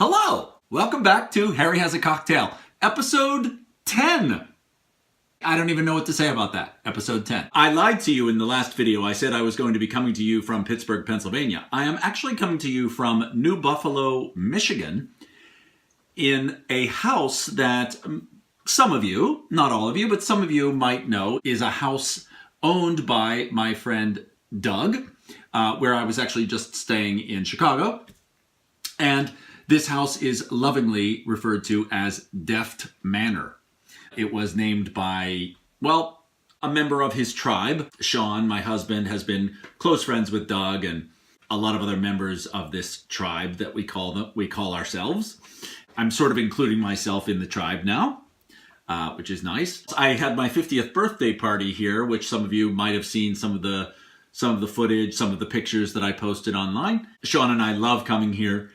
Hello! Welcome back to Harry Has a Cocktail, episode 10. I don't even know what to say about that, episode 10. I lied to you in the last video. I said I was going to be coming to you from Pittsburgh, Pennsylvania. I am actually coming to you from New Buffalo, Michigan, in a house that some of you, not all of you, but some of you might know is a house owned by my friend Doug, where I was actually just staying in Chicago. And this house is lovingly referred to as Deft Manor. It was named by, well, a member of his tribe. Sean, my husband, has been close friends with Doug and a lot of other members of this tribe that we call ourselves. I'm sort of including myself in the tribe now, which is nice. I had my 50th birthday party here, which some of you might have seen some of the footage, some of the pictures that I posted online. Sean and I love coming here.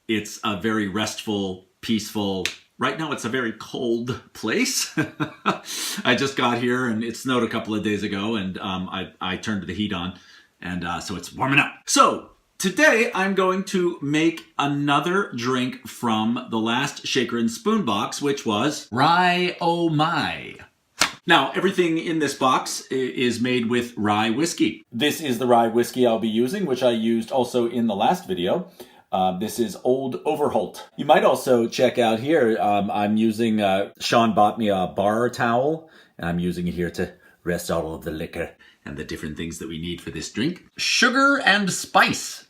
It's a very restful, peaceful, right now it's a very cold place. I just got here and it snowed a couple of days ago and I turned the heat on and so it's warming up. So today I'm going to make another drink from the last Shaker and Spoon box, which was Rye Oh My. Now, everything in this box is made with rye whiskey. This is the rye whiskey I'll be using, which I used also in the last video. This is Old Overholt. You might also check out here, I'm using, Sean bought me a bar towel, and I'm using it here to rest all of the liquor and the different things that we need for this drink. Sugar and spice.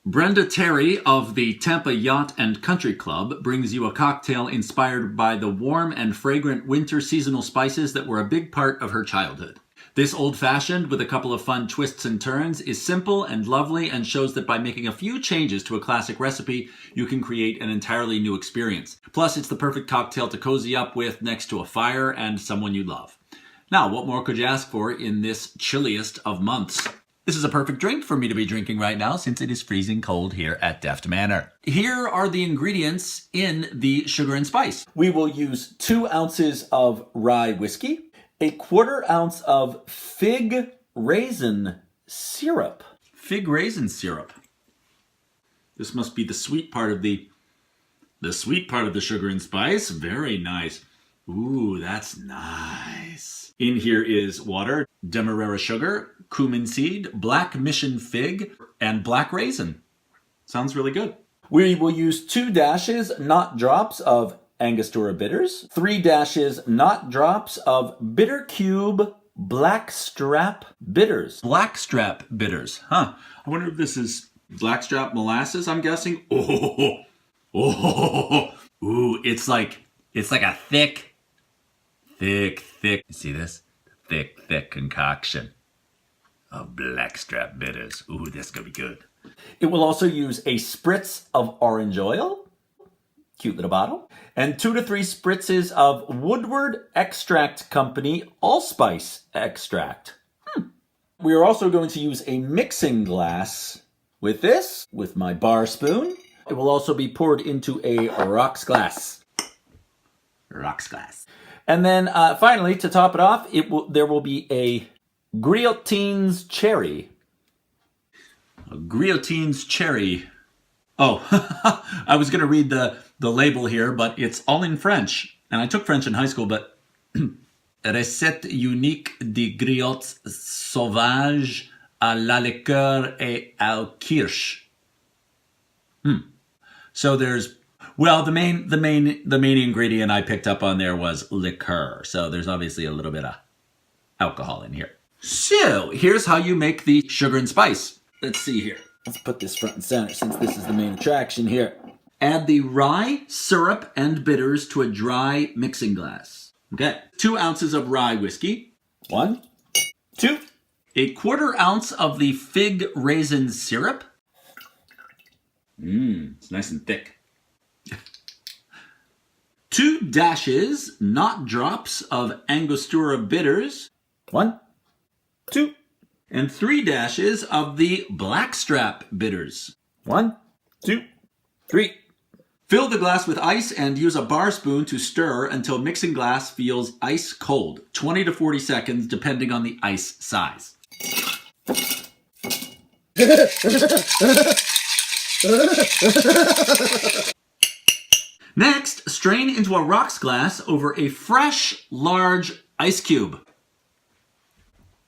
Brenda Cari of the Tampa Yacht and Country Club brings you a cocktail inspired by the warm and fragrant winter seasonal spices that were a big part of her childhood. This old-fashioned, with a couple of fun twists and turns, is simple and lovely and shows that by making a few changes to a classic recipe, you can create an entirely new experience. Plus, it's the perfect cocktail to cozy up with next to a fire and someone you love. Now, what more could you ask for in this chilliest of months? This is a perfect drink for me to be drinking right now since it is freezing cold here at Deft Manor. Here are the ingredients in the sugar and spice. We will use 2 ounces of rye whiskey, a 1/4 ounce of fig-raisin syrup. Fig-raisin syrup. This must be the sweet part of the sugar and spice. Very nice. Ooh, that's nice. In here is water, demerara sugar, cumin seed, black mission fig, and black raisin. Sounds really good. We will use 2 dashes, not drops, of Angostura bitters, 3 dashes, not drops, of Bittercube blackstrap bitters. Blackstrap bitters, huh? I wonder if this is blackstrap molasses, I'm guessing. Ooh, it's like a thick, you see this? Thick concoction of blackstrap bitters. Ooh, this is gonna be good. It will also use a spritz of orange oil, cute little bottle, and 2 to 3 spritzes of Woodward Extract Company allspice extract. We are also going to use a mixing glass with this, with my bar spoon. It will also be poured into a rocks glass. And then finally, to top it off, there will be a Griotines cherry. A Griotines cherry. Oh, I was going to read the label here, but it's all in French. And I took French in high school, but recette unique de griots sauvages à la liqueur et au kirsch. So there's, well, the main ingredient I picked up on there was liqueur. So there's obviously a little bit of alcohol in here. So here's how you make the sugar and spice. Let's see here. Let's put this front and center since this is the main attraction here. Add the rye, syrup, and bitters to a dry mixing glass. Okay. 2 ounces of rye whiskey. 1, 2. A 1/4 ounce of the fig raisin syrup. It's nice and thick. 2 dashes, not drops, of Angostura bitters. 1, 2. And 3 dashes of the blackstrap bitters. 1, 2, 3. Fill the glass with ice and use a bar spoon to stir until mixing glass feels ice cold. 20 to 40 seconds, depending on the ice size. Next, strain into a rocks glass over a fresh, large ice cube.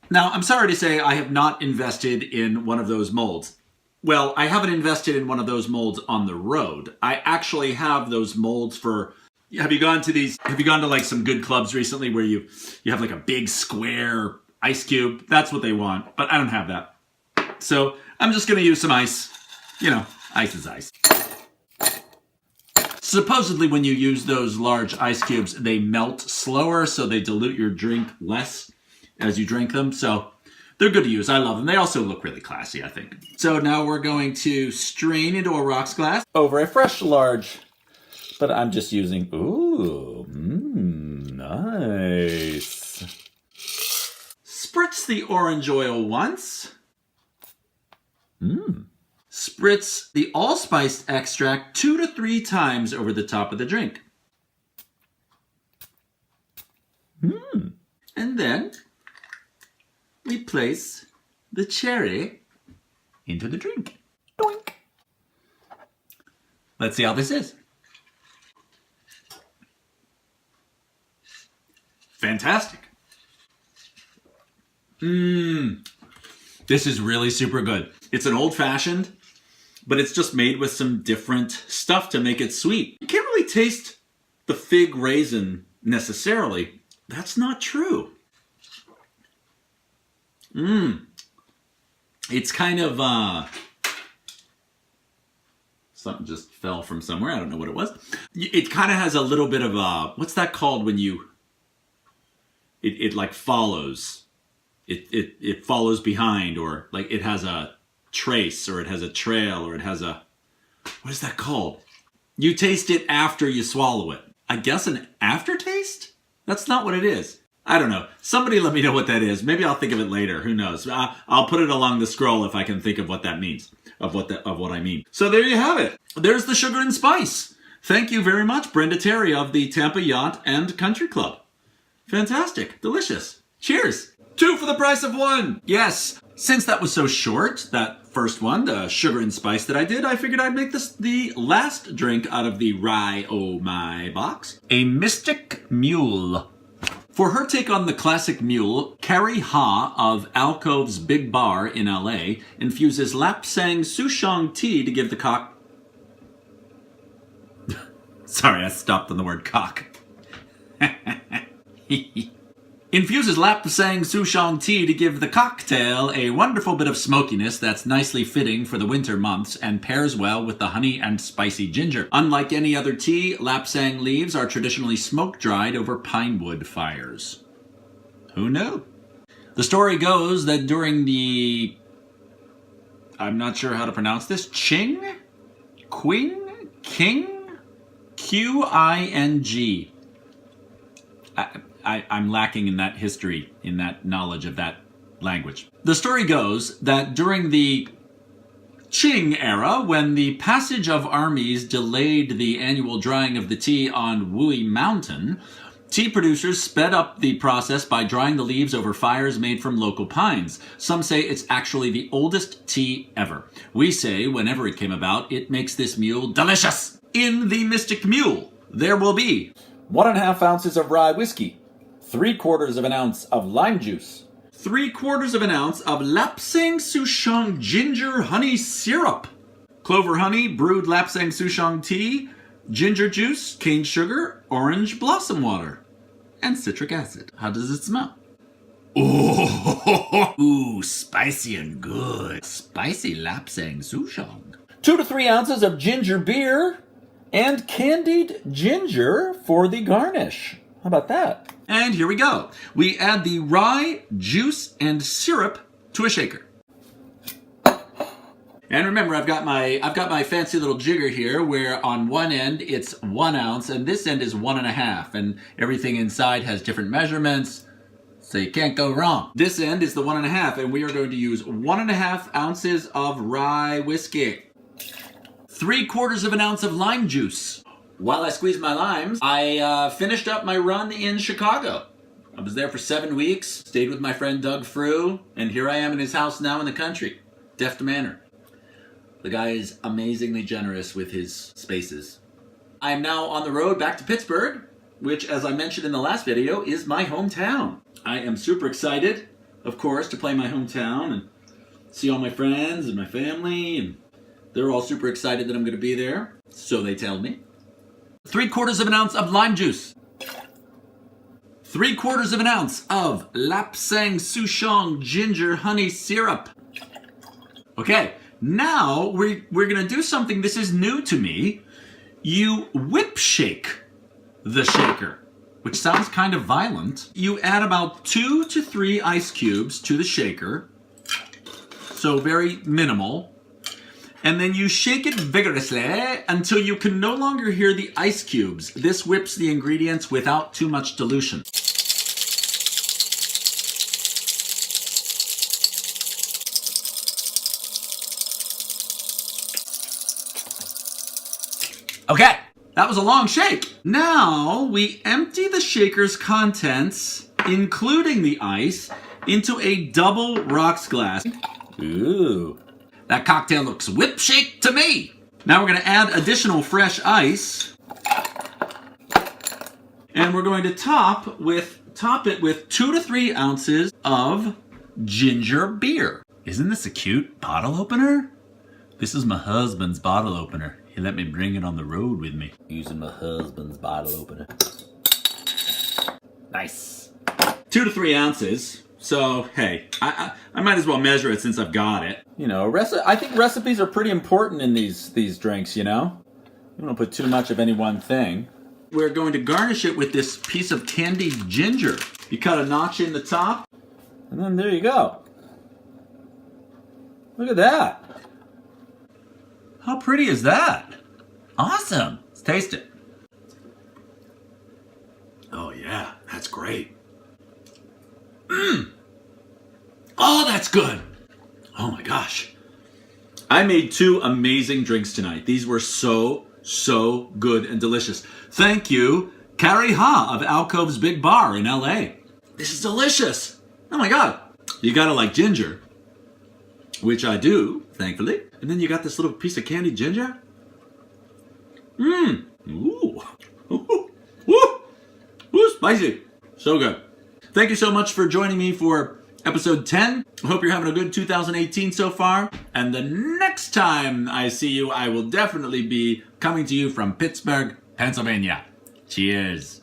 Now, I'm sorry to say I have not invested in one of those molds. Well, I haven't invested in one of those molds on the road. I actually have those molds for... Have you gone to like some good clubs recently where you have like a big square ice cube? That's what they want, but I don't have that. So I'm just going to use some ice. You know, ice is ice. Supposedly when you use those large ice cubes, they melt slower, so they dilute your drink less as you drink them. So they're good to use. I love them. They also look really classy, I think. So now we're going to strain into a rocks glass over a fresh large, but I'm just using, ooh, nice. Spritz the orange oil once. Spritz the allspice extract 2 to 3 times over the top of the drink. And then we place the cherry into the drink. Doink. Let's see how this is. Fantastic. This is really super good. It's an old-fashioned, but it's just made with some different stuff to make it sweet. You can't really taste the fig raisin necessarily. That's not true. It's kind of, something just fell from somewhere. I don't know what it was. It kind of has a little bit of what's that called when you, it like follows. It follows behind, or like it has a trace, or it has a trail, or it has a, what is that called? You taste it after you swallow it. I guess an aftertaste? That's not what it is. I don't know. Somebody let me know what that is. Maybe I'll think of it later. Who knows? I'll put it along the scroll if I can think of what that means, of what I mean. So there you have it. There's the sugar and spice. Thank you very much, Brenda Terry of the Tampa Yacht and Country Club. Fantastic. Delicious. Cheers. 2 for the price of 1. Yes. Since that was so short, that first one, the sugar and spice that I did, I figured I'd make this the last drink out of the Rye Oh My box. A Mystic Mule. For her take on the classic mule, Cari of Alcove's Big Bar in LA infuses lapsang souchong tea to give the cock... Sorry, I stopped on the word cock. Infuses lapsang souchong tea to give the cocktail a wonderful bit of smokiness that's nicely fitting for the winter months and pairs well with the honey and spicy ginger. Unlike any other tea, lapsang leaves are traditionally smoke-dried over pine wood fires. Who knew? The story goes that during the... I'm not sure how to pronounce this. King? Q-I-N-G. I'm lacking in that history, in that knowledge of that language. The story goes that during the Qing era, when the passage of armies delayed the annual drying of the tea on Wui Mountain, tea producers sped up the process by drying the leaves over fires made from local pines. Some say it's actually the oldest tea ever. We say, whenever it came about, it makes this mule delicious. In the Mystic Mule, there will be 1.5 ounces of rye whiskey, 3/4 of an ounce of lime juice, 3/4 of an ounce of lapsang souchong ginger honey syrup, clover honey, brewed lapsang souchong tea, ginger juice, cane sugar, orange blossom water, and citric acid. How does it smell? Ooh, spicy and good. Spicy lapsang souchong. 2 to 3 ounces of ginger beer and candied ginger for the garnish. How about that? And here we go. We add the rye, juice, and syrup to a shaker. And remember, I've got my fancy little jigger here, where on one end it's 1 ounce, and this end is 1.5, and everything inside has different measurements, so you can't go wrong. This end is the 1.5, and we are going to use 1.5 ounces of rye whiskey, 3/4 of an ounce of lime juice. While I squeezed my limes, I finished up my run in Chicago. I was there for 7 weeks, stayed with my friend Doug Frew, and here I am in his house now in the country. Deft manner. The guy is amazingly generous with his spaces. I am now on the road back to Pittsburgh, which, as I mentioned in the last video, is my hometown. I am super excited, of course, to play my hometown and see all my friends and my family, and they're all super excited that I'm going to be there, so they tell me. 3/4 of an ounce of lime juice. 3/4 of an ounce of lapsang souchong ginger honey syrup. Okay, now we're going to do something. This is new to me. You whip shake the shaker, which sounds kind of violent. You add about 2 to 3 ice cubes to the shaker, so very minimal. And then you shake it vigorously until you can no longer hear the ice cubes. This whips the ingredients without too much dilution. Okay, that was a long shake. Now we empty the shaker's contents, including the ice, into a double rocks glass. Ooh, that cocktail looks whip shake to me. Now we're gonna add additional fresh ice. And we're going to top it with 2 to 3 ounces of ginger beer. Isn't this a cute bottle opener? This is my husband's bottle opener. He let me bring it on the road with me. Using my husband's bottle opener. Nice. 2 to 3 ounces. So, hey, I might as well measure it since I've got it. You know, I think recipes are pretty important in these drinks, you know? You don't put too much of any one thing. We're going to garnish it with this piece of candied ginger. You cut a notch in the top. And then there you go. Look at that. How pretty is that? Awesome. Let's taste it. Oh yeah, that's great. Mmm. Oh, that's good. Oh my gosh. I made 2 amazing drinks tonight. These were so good and delicious. Thank you, Cari of Alcove's Big Bar in LA. This is delicious. Oh my God. You gotta like ginger, which I do, thankfully. And then you got this little piece of candied ginger. Mmm. Ooh. Ooh. Ooh. Ooh, spicy. So good. Thank you so much for joining me for episode 10. I hope you're having a good 2018 so far. And the next time I see you, I will definitely be coming to you from Pittsburgh, Pennsylvania. Cheers.